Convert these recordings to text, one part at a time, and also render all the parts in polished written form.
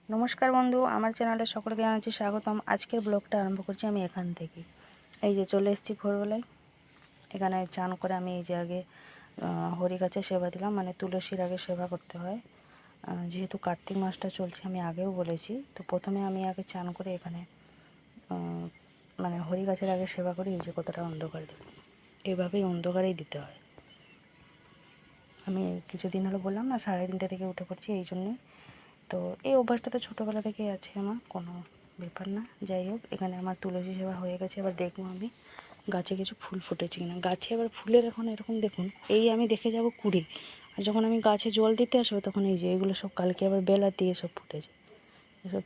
নমস্কার বন্ধু, আমার চ্যানেলে সকলকে জানাচ্ছি স্বাগতম। আজকের ব্লগটা আরম্ভ করছি আমি এখান থেকে। এই যে চলে এসেছি ভোরবেলায়। এখানে চান করে আমি এই যে আগে হরি গাছে সেবা দিলাম, মানে তুলসীর আগে সেবা করতে হয়। যেহেতু কার্তিক মাসটা চলছে, আমি আগেও বলেছি, তো প্রথমে আমি আগে চান করে এখানে মানে হরি গাছের আগে সেবা করি। এই যে কতটা অন্ধকার দেখুন, এভাবেই অন্ধকারেই দিতে হয়। আমি কিছুদিন হলো বললাম না 3:30 থেকে উঠে পড়ছি, এই জন্যই। তো এই অভ্যাসটা তো ছোটোবেলা থেকেই আছে আমার, কোনো ব্যাপার না। যাই হোক, এখানে আমার তুলসী সেবা হয়ে গেছে। এবার দেখবো আমি গাছে কিছু ফুল ফুটেছে কিনা। গাছে এবার ফুলের এখন এরকম দেখুন, এই আমি দেখে যাব কুড়ি, আর যখন আমি গাছে জল দিতে আসবো তখন এই যে এগুলো সব কালকে আবার বেলা দিয়ে সব ফুটেছে। এসব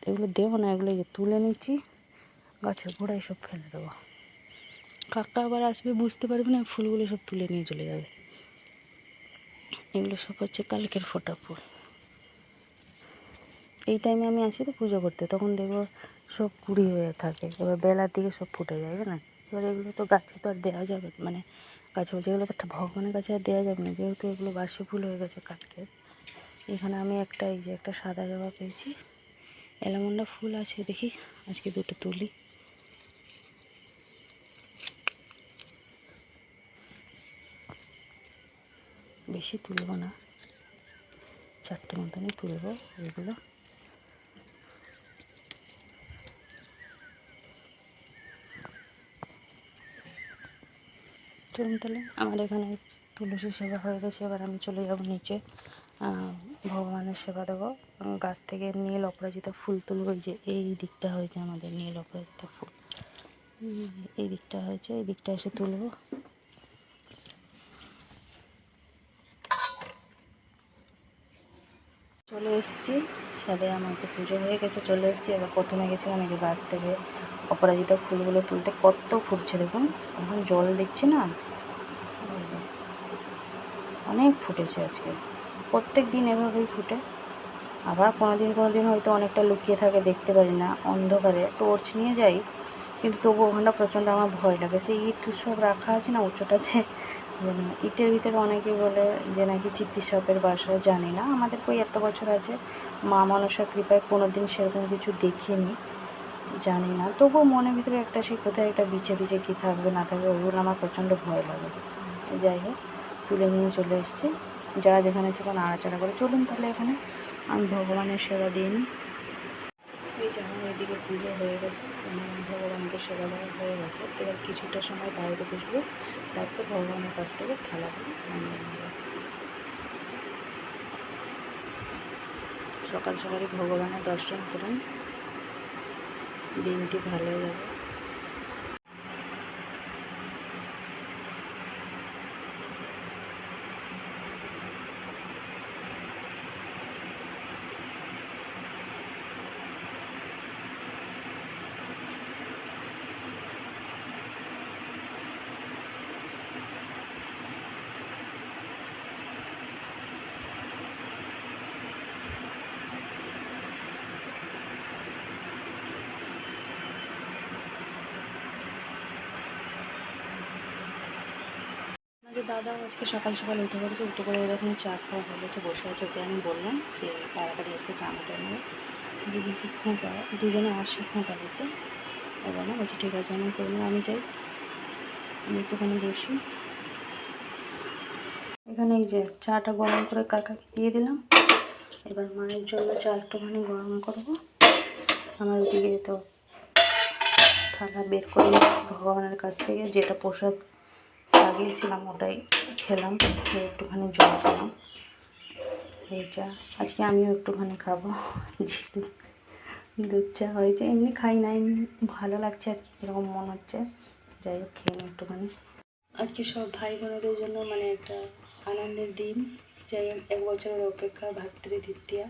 এগুলো দেবো না, এগুলো যে তুলে নিচ্ছি, গাছের গোড়ায় সব ফেলে দেবো। কাকা আবার আসবে, বুঝতে পারবে না, ফুলগুলো সব তুলে নিয়ে চলে যাবে। এগুলো সব হচ্ছে কালকের ফোটা ফুল। এই টাইমে আমি আসি তো পুজো করতে, তখন দেখবো সব কুড়ি হয়ে থাকে, এবার বেলার দিকে সব ফুটে যাবে না। এবার এগুলো তো গাছে তো আর দেওয়া যাবে, মানে গাছে বলছে এগুলো তো ভগবানের কাছে আর দেওয়া যাবে না, যেহেতু এগুলো বাসি ফুল হয়ে গেছে কালকে। এখানে আমি একটা এই যে একটা সাদা জবা পেয়েছি, এলামন্ডা ফুল আছে, দেখি আজকে দুটো তুলি। বেশি তুলব না, 4টে মতনই তুলব এগুলো। চলুন তাহলে, আমার এখানে তুলসী সেবা হয়ে গেছে। এবার আমি চলে যাব নিচে, ভগবানের সেবা দেবো। গাছ থেকে নীল অপরাজিতা ফুল তুলব। যে এই দিকটা হয়েছে আমাদের নীল অপরাজিতা ফুল, এই দিকটা হয়েছে, এই দিকটা এসে তুলব। চলে এসেছি ছাদে, আমাকে পুজো হয়ে গেছে, চলে এসেছি। এবার প্রথমে গেছিলাম এই যে গাছ থেকে অপরাজিতা ফুলগুলো তুলতে। কত ফুটছে দেখুন, এখন জল দিচ্ছি না, অনেক ফুটেছে আজকে। প্রত্যেক দিন এভাবেই ফুটে। আবার কোনো দিন হয়তো অনেকটা লুকিয়ে থাকে, দেখতে পারি না অন্ধকারে, টর্চ নিয়ে যাই, কিন্তু তবু ওখানটা প্রচণ্ড আমার ভয় লাগে। সেই ইট সব রাখা আছে না উঁচুটাতে, ইটের ভিতরে অনেকে বলে যে নাকি চিত্তিসাপের বাসা। জানি না, আমাদের কই এত বছর আছে, মা মনসার কৃপায় কোনো দিন সেরকম কিছু দেখিনি, জানি না। তবুও মনের ভিতরে একটা সেই কোথায় একটা বিছে বিছে কী থাকবে না থাকবে, ওগুলো আমার প্রচণ্ড ভয় লাগে। যাই হোক, তুলে নিয়ে চলে এসেছি। যারা যেখানে ছিল নাড়াচাড়া করে। চলুন তাহলে এখানে আমি ভগবানের সেবা দিই নি। এই যে আমার এদিকে পুজো হয়ে গেছে, ভগবানকে সেবা দেওয়া হয়ে গেছে। এবার কিছুটা সময় বাইরে বসবো, তারপর ভগবানের কাছ থেকে থালাগুলো নামিয়ে নেব। সকাল সকালে ভগবানের দর্শন করুন, দিনটি ভালো যাবে। আমাদের দাদাও আজকে সকাল সকাল উঠে পড়েছে, উঠে পড়ে এরকম চা খাওয়া হয়ে গেছে, বসে আছে। ওকে আমি বললাম যে তাড়াতাড়ি আজকে চা মতো নেবে, যেহেতু খোঁটা দুজনে আসে খোঁটা দিতে। এবার না বলছি ঠিক আছে আমি করবো, আমি যাই, আমি একটুখানি বসি। এখানে এই যে চাটা গরম করে কাকাকে দিয়ে দিলাম। এবার মায়ের জন্য চা একটুখানি গরম করবো। আমার ওদিকে তো থালা বের করে ভগবানের কাছ থেকে যেটা প্রসাদ লাগিয়েছিলাম ওটাই খেলাম, খেয়ে একটুখানি জল খেলাম। এই চা আজকে আমিও একটুখানি খাবো, দুধ চা হয়েছে, এমনি খাই না, এমনি ভালো লাগছে আজকে, কীরকম মন হচ্ছে। যাই হোক, খেয়ে নিই একটুখানি। আজকে সব ভাই বোনেদের জন্য মানে একটা আনন্দের দিন। যাই হোক, 1 বছরের অপেক্ষা, ভাতৃদ্বিতীয়া।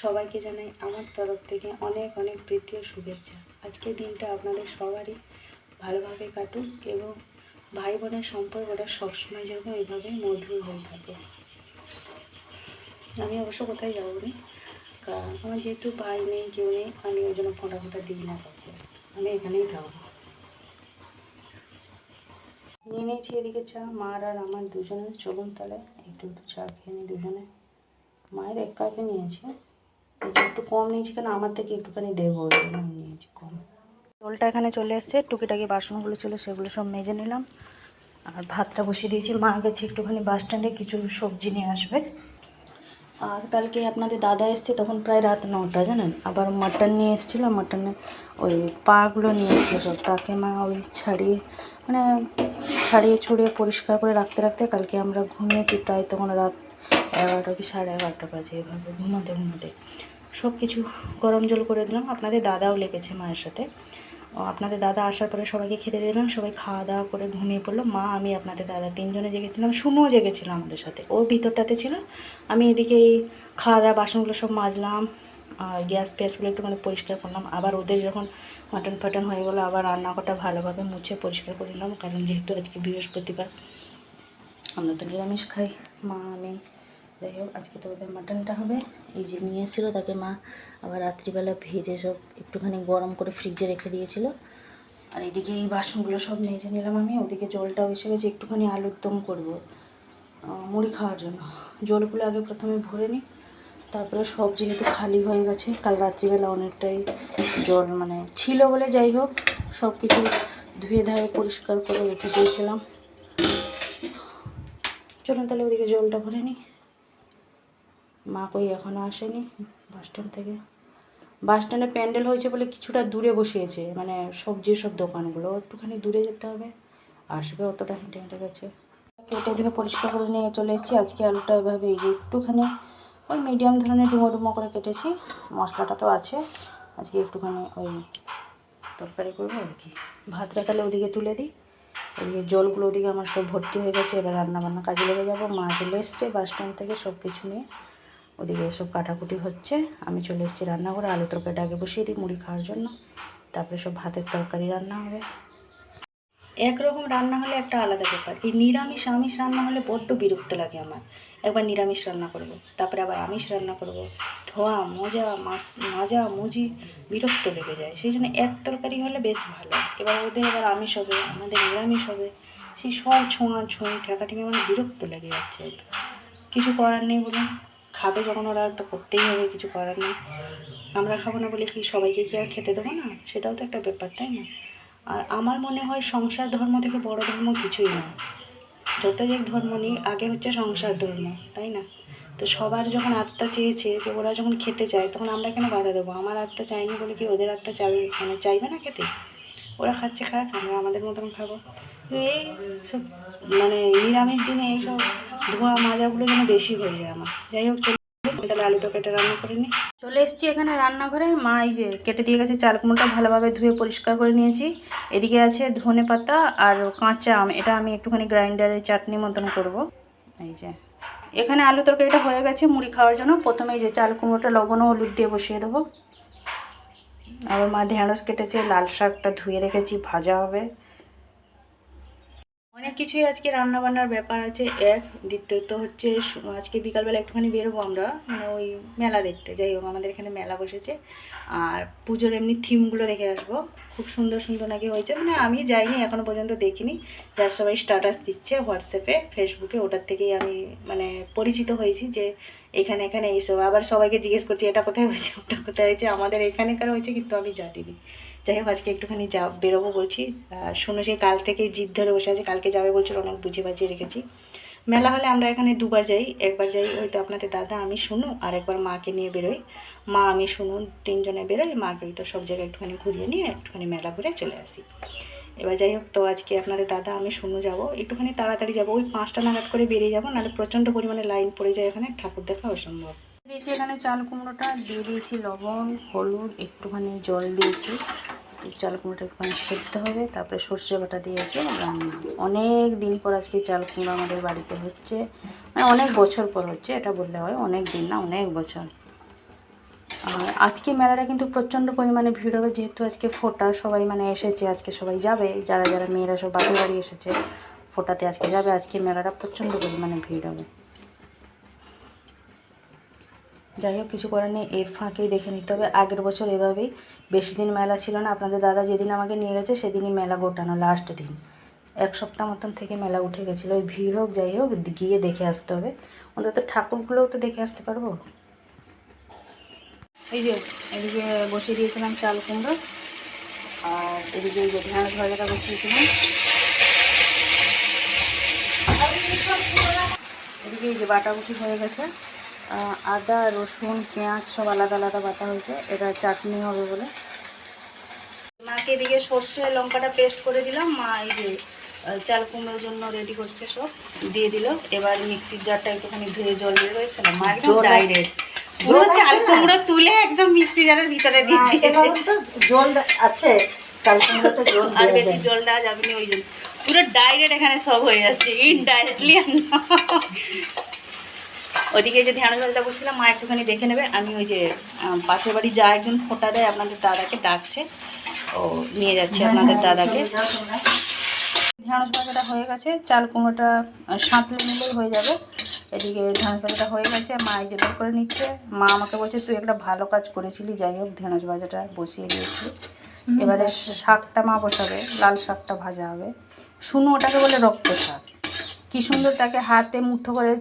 সবাইকে জানাই আমার তরফ থেকে অনেক অনেক প্রীতি ও শুভেচ্ছা। আজকের দিনটা আপনাদের সবারই ভালোভাবে কাটুক এবং ভাই বোনের সম্পর্কটা সবসময় যেরকম এইভাবেই মধুর হয়ে থাকে। আমি অবশ্য কোথায় যাবো না, কারণ আমার যেহেতু ভাই নেই, কেউ নেই, আমি ওই জন্য ফোঁটা ফোঁটা দিই না কাউকে, আমি এখানেই থাকবো। নিয়ে নিয়েছি এদিকে চা, মার আর আমার দুজনের। চলুন তাহলে একটু একটু চা খেয়ে নিই দুজনে। মায়ের 1 কাপে নিয়েছি, এই যে একটু কম নিয়েছি, কেন আমার থেকে একটুখানি দেবো, ওই জন্য আমি নিয়েছি কম। ঝোলটা এখানে চলে এসছে, টুকিটাকি বাসনগুলো ছিল সেগুলো সব মেজে নিলাম। আর ভাতটা বসিয়ে দিয়েছি, মা গেছে একটুখানি বাস স্ট্যান্ডে কিছু সবজি নিয়ে আসবে। আর কালকে আপনাদের দাদা এসছে, তখন প্রায় রাত 9টা জানেন। আবার মাটন নিয়ে এসেছিলো, মাটনে ওই পাগুলো নিয়ে এসেছিলো সব, তাকে মা ওই ছাড়িয়ে ছড়িয়ে পরিষ্কার করে রাখতে রাখতে কালকে আমরা ঘুমিয়েছি প্রায় তখন রাত 11টা কি 11:30 বাজে, এভাবে ঘুমাতে ঘুমাতে সব কিছু গরম জল করে দিলাম। আপনাদের দাদাও লেগেছে মায়ের সাথে। আপনাদের দাদা আসার পরে সবাইকে খেতে দিলাম, সবাই খাওয়া দাওয়া করে ঘুমিয়ে পড়লো। মা, আমি, আপনাদের দাদা 3জনে জেগেছিলাম, শুনুও জেগেছিল আমাদের সাথে, ও ভিতরটাতে ছিল। আমি এদিকে এই খাওয়া দাওয়া বাসনগুলো সব মাজলাম, আর গ্যাস ফ্যাসগুলো একটুখানি পরিষ্কার করলাম। আবার ওদের যখন মাটন ফাটন হয়ে গেলো, আবার রান্নাঘরটা ভালোভাবে মুছে পরিষ্কার করে নিলাম, কারণ যেহেতু আজকে বৃহস্পতিবার, আমরা তো নিরামিষ খাই, মা, আমি। যাই হোক, আজকে তো ওদের মাটনটা হবে। এই যে নিয়ে এসেছিলো, তাকে মা আবার রাত্রিবেলা ভেজে সব একটুখানি গরম করে ফ্রিজে রেখে দিয়েছিল। আর এদিকে এই বাসনগুলো সব মেজে নিলাম আমি। ওদিকে জলটাও এসে গেছে, একটুখানি আলুর দম করবো মুড়ি খাওয়ার জন্য। জলগুলো আগে প্রথমে ভরে নিই, তারপরে সব যেহেতু খালি হয়ে গেছে, কাল রাত্রিবেলা অনেকটাই জল ছিল বলে, যাই হোক সব কিছু ধুয়ে ধায়ে পরিষ্কার করে রেখে দিয়েছিলাম। চলুন তাহলে ওদিকে জলটা ভরে নিই। মা কই এখনও আসেনি বাস স্ট্যান্ড থেকে। বাস স্ট্যান্ডে প্যান্ডেল হয়েছে বলে কিছুটা দূরে বসিয়েছে, সবজির সব দোকানগুলো, একটুখানি দূরে যেতে হবে, আসবে অতটা হেঁটে হেঁটে গেছে। কেটে ধুয়ে পরিষ্কার করে নিয়ে চলে এসেছি। আজকে আলুটা এভাবে এই যে একটুখানি ওই মিডিয়াম ধরনের ডুমো ডুমো করে কেটেছি, মশলাটা তো আছে। আজকে একটুখানি ওই তরকারি করবো আর কি। ভাতটা তাহলে ওদিকে তুলে দিই, ওদিকে জলগুলো ওদিকে আমার সব ভর্তি হয়ে গেছে, এবার রান্নাবান্না কাজে লেগে যাবো। মা চলে এসছে বাস স্ট্যান্ড থেকে সব কিছু নিয়ে, ওদিকে সব কাটাকুটি হচ্ছে। আমি চলে এসেছি রান্নাঘরে, আলু তরকারিটা আগে বসিয়ে দিই মুড়ি খাওয়ার জন্য, তারপরে সব ভাতের তরকারি রান্না হবে। একরকম রান্না হলে একটা আলাদা ব্যাপার, এই নিরামিষ আমিষ রান্না হলে বড্ড বিরক্ত লাগে আমার। একবার নিরামিষ রান্না করব, তারপরে আবার আমিষ রান্না করব, ধোয়া মাজা মুজি বিরক্ত লেগে যায়। সেই জন্য এক তরকারি হলে বেশ ভালো। এবার ওদের আবার আমিষ হবে, আমাদের নিরামিষ হবে, সেই সব ছোঁয়াছুঁয়ি ঠেকাঠেকি বিরক্ত লেগে যাচ্ছে। কিছু করার নেই, বলুন, খাবে যখন ওরা তো করতেই হবে, কিছু করার নেই। আমরা খাবো না বলে কি সবাইকে কি আর খেতে দেবো না? সেটাও তো একটা ব্যাপার, তাই না? আর আমার মনে হয় সংসার ধর্ম থেকে বড় ধর্ম কিছুই না। যত যে ধর্ম নিই, আগে হচ্ছে সংসার ধর্ম, তাই না? তো সবার যখন আত্মা চেয়েছে যে ওরা যখন খেতে চায়, তখন আমরা কেন বাধা দেবো? আমার আত্মা চাইনি বলে কি ওদের আত্মা চাইবে না খেতে? ওরা খাচ্ছে খাক, আমরা আমাদের মতন খাবো। এই সব নিরামিষ দিনে এইসব ধোয়া মাজাগুলো যেন বেশি হয়ে যায় আমার। যাই হোক, তাহলে আলু তরকারিটা রান্না করে নিই। চলে এসেছি এখানে রান্নাঘরে। মা এই যে কেটে দিয়ে গেছে চাল কুমড়োটা, ভালোভাবে ধুয়ে পরিষ্কার করে নিয়েছি। এদিকে আছে ধনে পাতা আর কাঁচা আম, এটা আমি একটুখানি গ্রাইন্ডারে চাটনি মতন করব। এই যে এখানে আলু তরকারিটা হয়ে গেছে মুড়ি খাওয়ার জন্য। প্রথমে এই যে চাল কুমড়োটা লবণ ও হলুদ দিয়ে বসিয়ে দেবো। আবার মা ঢেঁড়স কেটেছে, লাল শাকটা ধুয়ে রেখেছি, ভাজা হবে। অনেক কিছুই আজকে রান্নাবান্নার ব্যাপার আছে। দ্বিতীয়ত হচ্ছে আজকে বিকালবেলা একটুখানি বেরোবো আমরা, ওই মেলা দেখতে। যাই হোক, আমাদের এখানে মেলা বসেছে, আর পুজোর এমনি থিমগুলো দেখে আসবো। খুব সুন্দর সুন্দর নাকি হয়েছে, আমি যাইনি এখনও পর্যন্ত, দেখিনি। যার সবাই স্ট্যাটাস দিচ্ছে হোয়াটসঅ্যাপে ফেসবুকে, ওটার থেকেই আমি পরিচিত হয়েছি যে এখানে এইসব। আবার সবাইকে জিজ্ঞেস করছি এটা কোথায় হয়েছে, ওটা কোথায় হয়েছে, আমাদের এখানেকার হয়েছে, কিন্তু আমি জানিনি। যাই হোক, আজকে একটুখানি বেরোবো বলছি। শুনো, সে কাল থেকেই জিদ ধরে বসে আছে, কালকে যাবে বলছিল, অনেক বুঝিয়ে বাজিয়ে রেখেছি। মেলা হলে আমরা এখানে দুবার যাই, একবার যাই হয়তো আপনাদের দাদা আমি শুনু, আর একবার মাকে নিয়ে বেরোই। মা আমি শুনু 3জনে বেরোই, মাকে তো সব জায়গায় একটুখানি ঘুরিয়ে নিয়ে একটুখানি মেলা ঘুরে চলে আসি। এবার যাই হোক, তো আজকে আপনাদের দাদা আমি শুনু যাবো, একটুখানি তাড়াতাড়ি যাবো, ওই 5টা নাগাদ করে বেরিয়ে যাবো, নাহলে প্রচণ্ড পরিমাণে লাইন পড়ে যায়, এখানে ঠাকুর দেখা অসম্ভব। দিয়েছি এখানে চাল কুমড়োটা, দিয়ে দিয়েছি লবণ হলুদ, একটুখানি জল দিয়েছি। চাল কুমড়োটা একটুখানি সেদ্ধ হবে, তারপরে সর্ষে বাটা দিয়েছি রান্না। অনেক দিন পর আজকে চাল কুমড়ো আমাদের বাড়িতে হচ্ছে, অনেক বছর পর হচ্ছে, এটা বললে হয়, অনেক দিন না, অনেক বছর। আর আজকে মেলাটা কিন্তু প্রচণ্ড পরিমাণে ভিড় হবে, যেহেতু আজকে ফোঁটা, সবাই এসেছে, আজকে সবাই যাবে, যারা যারা মেয়েরা সব বাপের বাড়ি এসেছে ফোঁটাতে আজকে যাবে। আজকে মেলাটা প্রচণ্ড পরিমাণে ভিড় হবে। যাই হোক, কিছু করার নেই, এর ফাঁকেই দেখে নিতে হবে। আগের বছর এভাবেই বেশি দিন মেলা ছিল না, আপনাদের দাদা যেদিন আমাকে নিয়ে গেছে সেদিনই মেলা গোটানো, লাস্ট দিন 1 সপ্তাহ মতন থেকে মেলা উঠে গেছিলো। ওই ভিড় হোক যাই হোক, গিয়ে দেখে আসতে হবে, অন্তত ঠাকুরগুলোও তো দেখে আসতে পারবো। এই যে এদিকে বসিয়ে দিয়েছিলাম চাল কুমড়ো, আর এদিকে এই যে ঢেঁড়স ভাজাটা বসিয়েছিলাম। এদিকে এই যে বাটাবুটি হয়ে গেছে, আদা রসুন পেঁয়াজ সব আলাদা আলাদা বাটা হয়েছে, এটা চাটনি হবে বলে। মাকে এদিকে সর্ষে লঙ্কাটা পেস্ট করে দিলাম, মা এই যে চাল কুমড়োর জন্য রেডি করছে, সব দিয়ে দিল। এবার মিক্সির জারটা একটুখানি ধুয়ে জল দিয়ে রয়েছিলাম, মা একদম ডাইরেক্ট পুরো চাল কুমড়ো তুলে একদম মিক্সি জারের ভিতরে দিয়ে দিয়েছে। জল আছে চাল কুমড়োতে, জল আর বেশি জল দেওয়া যাবে না, ওই জন্য পুরো ডাইরেক্ট এখানে সব হয়ে যাচ্ছে ইনডাইরেক্টলি। ওদিকে যে ঢেঁড়স ভাজাটা বসছিলাম, মা একটুখানি দেখে নেবে। আমি ওই যে পাশের বাড়ি যা একজন ফোঁটা দেয়, আপনাদের দাদাকে ডাকছে, ও নিয়ে যাচ্ছে আপনাদের দাদাকে। ঢেঁড়স ভাজাটা হয়ে গেছে, চাল কুমড়োটা সাঁতলে নিলেই হয়ে যাবে। এদিকে ঢেঁড়স ভাজাটা হয়ে গেছে, মা এই যে বের করে নিচ্ছে। মা আমাকে বলছে তুই একটা ভালো কাজ করেছিলি, যাই হোক ঢেঁড়স ভাজাটা বসিয়ে দিয়েছি। এবারে শাকটা মা বসাবে, লাল শাকটা ভাজা হবে। শুনো ওটাকে বলে রক্ত শাক, কি সুন্দর তাকে হাতে মুঠো করে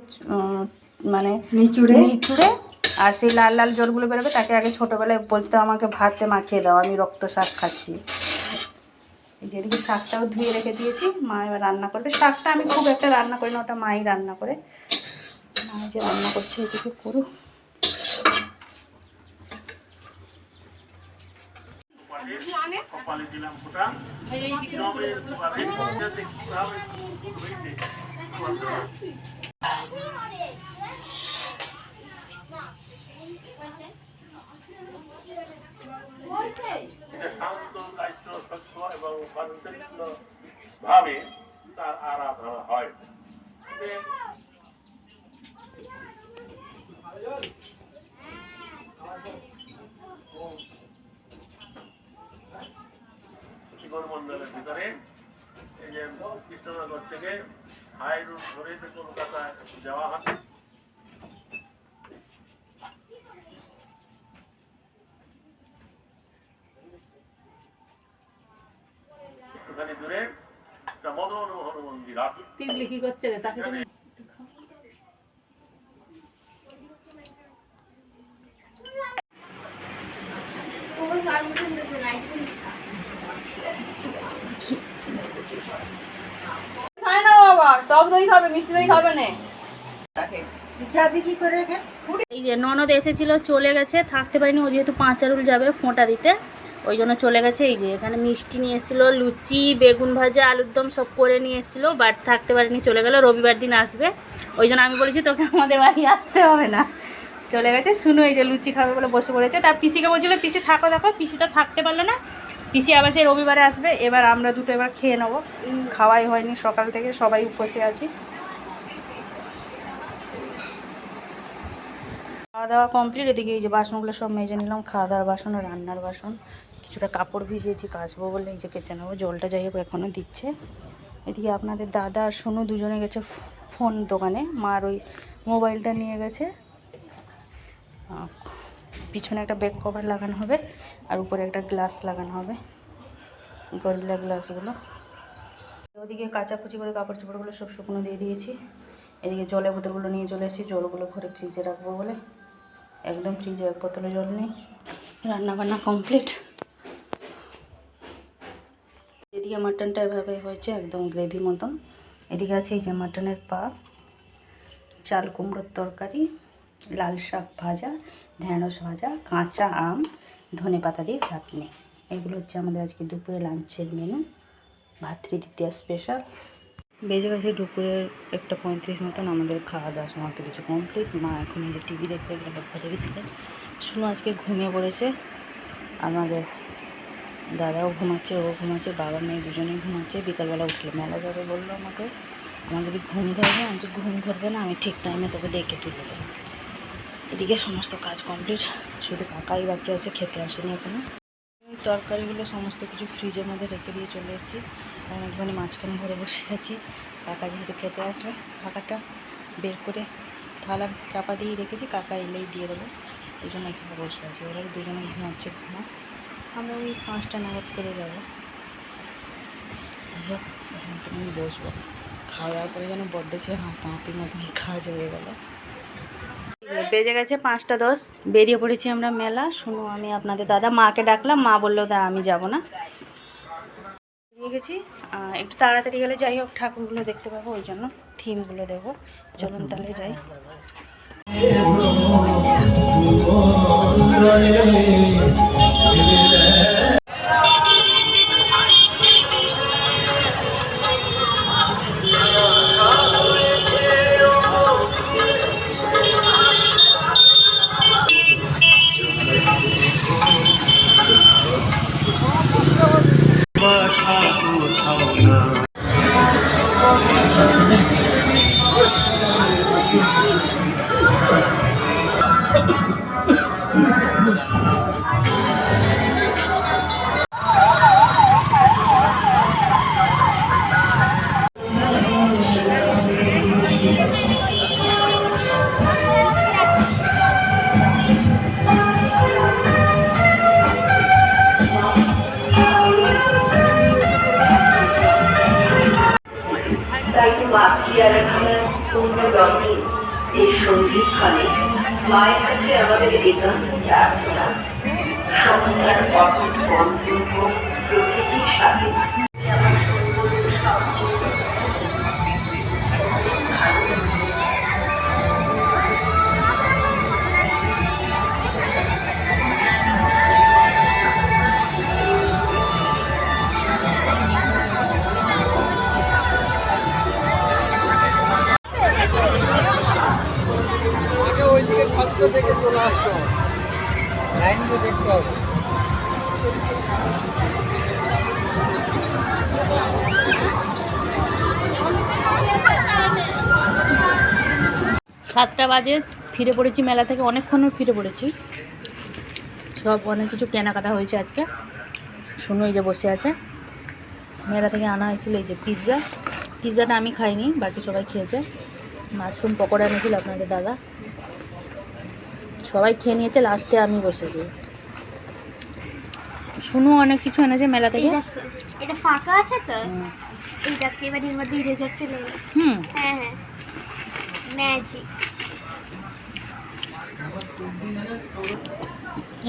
মানে নিচুড়ে আর সেই লাল লাল জলগুলো বেরোবে, তাকে আগে ছোটোবেলায় বলতে আমাকে ভাতে মাখিয়ে দাও, আমি রক্ত শাক খাচ্ছি। এই যে এদিকে শাকটাও ধুয়ে রেখে দিয়েছি, মা এবার রান্না করবে। শাকটা আমি খুব একটা রান্না করি না, ওটা মাই রান্না করে। মা যে রান্না করছে এদিকে করুক। ভাবে তার আরাধনা হয়। শিবর মন্দিরের ভিতরে এই যে কৃষ্ণনগর থেকে হাই রুট ধরে কলকাতায় যাওয়া হয়। একটুখানি দূরে একটা মদন মোহন মন্দির আছে। তিতলি কি করছে রে তাকে? খায় না বাবা, টক দই খাবে, মিষ্টি দই খাবে না। যাবি কি করে? এই যে ননদ এসেছিল, চলে গেছে, থাকতে পারিনি। ও যেহেতু পাঁচারুল যাবে ফোঁটা দিতে, ওই জন্য চলে গেছে। এই যে এখানে মিষ্টি নিয়ে এসেছিলো, লুচি বেগুন ভাজা আলুর দম সব করে নিয়ে এসেছিলো, বাট থাকতে পারিনি, চলে গেল। রবিবার দিন আসবে, ওই জন্য আমি বলেছি তোকে আমাদের বাড়ি আসতে হবে না, চলে গেছে। শুনো এই যে লুচি খাবে বলে বসে পড়েছে। তার পিসিকে বলছিলো পিসি থাকো, দেখো পিসিটা থাকতে পারলো না, পিসি আবার সেই রবিবারে আসবে। এবার আমরা দুটো এবার খেয়ে নেবো, খাওয়াই হয়নি সকাল থেকে, সবাই উপসে আছি। খাওয়া দাওয়া কমপ্লিট। এদিকে এই যে বাসনগুলো সব মেজে নিলাম, খাওয়া দাওয়ার বাসন আর রান্নার বাসন। কিছুটা কাপড় ভিজিয়েছি, কাচবো বলে এই যে কেচে নেবো। জলটা যাই হোক এখনও দিচ্ছে। এদিকে আপনাদের দাদা আর সোনু দুজনে গেছে ফোন দোকানে, মার ওই মোবাইলটা নিয়ে গেছে। পিছনে একটা ব্যাক কভার লাগানো হবে, আর উপরে একটা গ্লাস লাগানো হবে, গরিলা গ্লাসগুলো। ওদিকে কাচাকুচি করে কাপড় চোপড়গুলো সব শুকনো দিয়ে দিয়েছি। এদিকে জলের বোতলগুলো নিয়ে চলে এসেছি, জলগুলো ভরে ফ্রিজে রাখবো বলে। একদম ফ্রিজে এক বোতলে জল নেই। রান্নাবান্না কমপ্লিট। এদিকে মাটনটা এভাবে হয়েছে, একদম গ্রেভি মতন। এদিকে আছে এই যে মাটনের পা, চাল কুমড়োর তরকারি, লাল শাক ভাজা, ঢেঁড়স ভাজা, কাঁচা আম, ধনে পাতা দিয়ে চাটনি। এগুলো হচ্ছে আমাদের আজকে দুপুরে লাঞ্চের মেনু, ভাতৃদ্বিতীয়া স্পেশাল। বেজে গেছে দুপুরের 1:35 মতন। আমাদের খাওয়া দাওয়া সমস্ত কিছু কমপ্লিট। মা এখন এই যে টিভি দেখতে গেলে ঘরের ভিতরে। শুনো আজকে ঘুমিয়ে পড়েছে, আমাদের দাদাও ঘুমাচ্ছে, ও ঘুমাচ্ছে, বাবা মেয়ে দুজনেই ঘুমাচ্ছে। বিকালবেলা উঠলে মেলা যাবে বললো আমাকে, আমার যদি ঘুম ধরবে, আমি তো ঘুম ধরবে না, আমি ঠিক টাইমে তোকে ডেকে তুলে দেবো। এদিকে সমস্ত কাজ কমপ্লিট, শুধু কাকাই বাকি আছে, খেতে আসেনি এখনো। তরকারিগুলো সমস্ত কিছু ফ্রিজের মধ্যে রেখে দিয়ে চলে এসেছি। আমি একটুখানি মাঝখানে ঘরে বসে আছি, কাকা যেহেতু খেতে আসবে। কাকাটা বের করে থালা চাপা দিয়ে রেখেছি, কাকা এলেই দিয়ে দেবো, এই জন্য এখানে বসে আছি। ওরা দুজনে ঘুমাচ্ছে, আমরা ওই 5টা নাগাদ করে যাবো। যাই হোক এখন একটুখানি বসবো, খাওয়া দাওয়ার পরে যেন বড্ড সে হাঁপাহাঁপির মতন কাজ হয়ে গেল। বেজে গেছে 5টা 10, বেরিয়ে পড়েছি আমরা মেলা। শুনো আমি আপনাদের দাদা, মাকে ডাকলাম, মা বললো দা আমি যাব না। বেরিয়ে গেছি, একটু তাড়াতাড়ি গেলে যাই হোক ঠাকুরগুলো দেখতে পাবো, ওই জন্য থিমগুলো দেখবো। চলুন তাহলে যাই। তাই মাতৃয়ার পূর্ণ রঙে এই সঙ্গীতক্ষণে মায়ের কাছে আমাদের একান্ত প্রার্থনা, সন্তান অটুট বন্ধন হোক প্রকৃতির সাথে। ওইদিকে ছাত্র দেখে চলে আসতো, লাইনগুলো দেখতে হবে। 7টা বাজে, ফিরে পড়েছি মেলা থেকে, অনেকক্ষণ ফিরে পড়েছি। সব অনেক কিছু কেনাকাটা হয়েছে আজকে। শুনো এই যে বসে আছে, মেলা থেকে আনা হয়েছিল এই যে পিৎজাটা আমি খাইনি, বাকি সবাই খেয়েছে। মাশরুম পকোড়া এনেছিল আপনাদের দাদা, সবাই খেয়ে নিয়েছে, লাস্টে আমি বসেছি। শুনো অনেক কিছু এনেছে মেলা থেকে। এটা ফাঁকা আছে তো, এইটাকে এবার এর মধ্যে ইরেজার চলে এলো। হ্যাঁ হ্যাঁ, ম্যাজিক।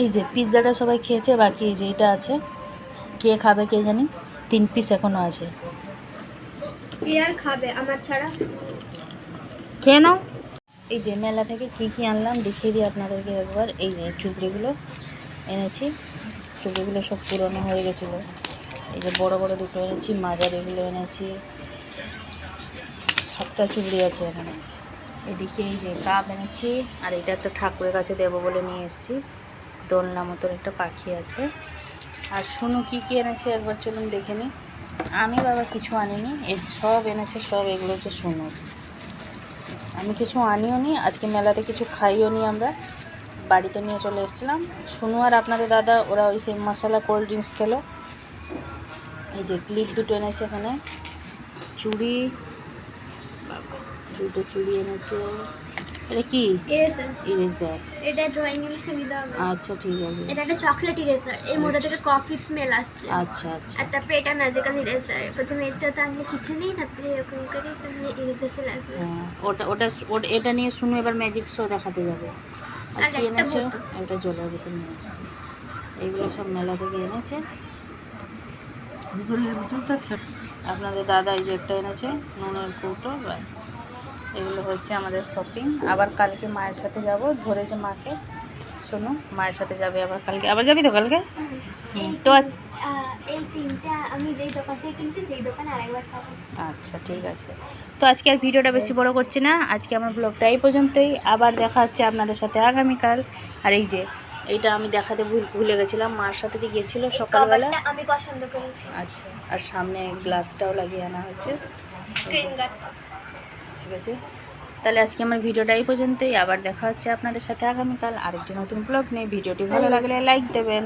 এই যে পিৎজাটা সবাই খেয়েছে, বাকি এই যে এটা আছে, কে খাবে কে জানি, 3 পিস এখনো আছে। কে আর খাবে আমার ছাড়া? খেয়ে নাও। এই যে মেলা থেকে কি কি আনলাম দেখিয়ে দিই আপনাদেরকে একবার। এই যে চুবড়িগুলো এনেছি, চুবড়িগুলো সব পুরনো হয়ে গেছিলো। এই যে বড় বড় দুটো এনেছি, মাজার এগুলো এনেছি, 7টা চুবড়ি আছে এখানে। এদিকে এই যে কাপ এনেছি, আর এটা একটা ঠাকুরের কাছে দেবো বলে নিয়ে এসেছি। দোলনা মতন একটা পাখি আছে। আর শুনো কি কি এনেছে একবার চলুন দেখে নিই। আমি বাবা কিছু আনিনি, এই সব এনেছে, সব এগুলো হচ্ছে শুনো। আমি কিছু আনিও নি, আজকে মেলাতে কিছু খাইও নি, আমরা বাড়িতে নিয়ে চলে এসেছিলাম। শুনু আর আপনাদের দাদা ওরা ওই সেই মশলা কোল্ড ড্রিঙ্কস খেলো। এই যে ক্লিপ দুটো এনেছে এখানে, চুড়ি, বাবা দুটো চুড়ি এনেছে। এটা কি? ইরেজার। এটা ড্রয়িং এর সুবিধা হবে। আচ্ছা ঠিক আছে। এটা একটা চকলেট ইরেজার, এর মধ্যে থেকে কফি স্মেল আসছে। আচ্ছা আচ্ছা। আর তারপরে এটা ম্যাজিক্যাল ইরেজার, প্রথমে এটা তো আনলে কিছু নেই, তারপরে এরকম করে তাহলে ইরেজার চলে আসবে। হ্যাঁ, ওটা এটা নিয়ে শুনু এবার ম্যাজিক শো দেখাতে যাবে। আর আর কি একটা এনেছে? বোতল। এটা জলের বোতল নিয়ে এসেছে। এগুলো সব মেলা থেকে এনেছে। আপনাদের দাদা এই যে একটা এনেছে, নুনের কৌটো, ব্যাস। এগুলো হচ্ছে আমাদের শপিং। আবার কালকে মায়ের সাথে যাব, ধরেছে মাকে। শোনো মায়ের সাথে যাবে আবার কালকে। আবার যাবি তো কালকে? তো এই তিনটা আমি যেই দোকান থেকে কিনছি সেই দোকানে আরেকবার খাবো। আচ্ছা ঠিক আছে। তো আজকে আর ভিডিওটা বেশি বড় করছি না, আজকে আমার ব্লগটা এই পর্যন্তই। আবার দেখা হচ্ছে আপনাদের সাথে আগামীকাল। আর এই যে এইটা আমি দেখাতে ভুলে গেছিলাম, মার সাথে যে গিয়েছিল সকালবেলা। কভারটা আমি পছন্দ করেছি। আচ্ছা, আর সামনে গ্লাসটাও লাগিয়ে আনা হয়েছে। Screen guard. ঠিক আছে, তাহলে আজকে আমার ভিডিওটা এই পর্যন্তই। আবার দেখা হচ্ছে আপনাদের সাথে আগামীকাল আরেকটি নতুন ব্লগ নিয়ে। ভিডিওটি ভালো লাগলে লাইক দেবেন।